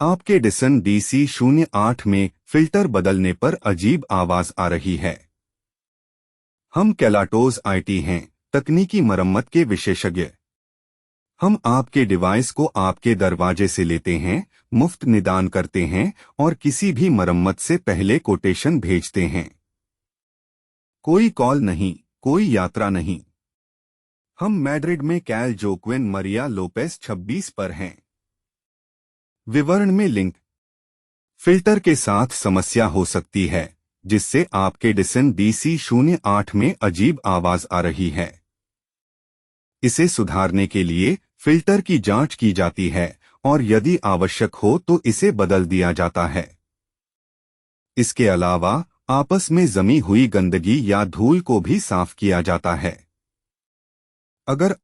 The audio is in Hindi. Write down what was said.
आपके डिसन DC08 में फिल्टर बदलने पर अजीब आवाज आ रही है। हम केलाटोज IT हैं, तकनीकी मरम्मत के विशेषज्ञ। हम आपके डिवाइस को आपके दरवाजे से लेते हैं, मुफ्त निदान करते हैं और किसी भी मरम्मत से पहले कोटेशन भेजते हैं। कोई कॉल नहीं, कोई यात्रा नहीं। हम मैड्रिड में कैल जोक्विन मरिया लोपेस 26 पर हैं। विवरण में लिंक। फिल्टर के साथ समस्या हो सकती है, जिससे आपके डिसन DC08 में अजीब आवाज आ रही है। इसे सुधारने के लिए फिल्टर की जांच की जाती है और यदि आवश्यक हो तो इसे बदल दिया जाता है। इसके अलावा आपस में जमी हुई गंदगी या धूल को भी साफ किया जाता है। अगर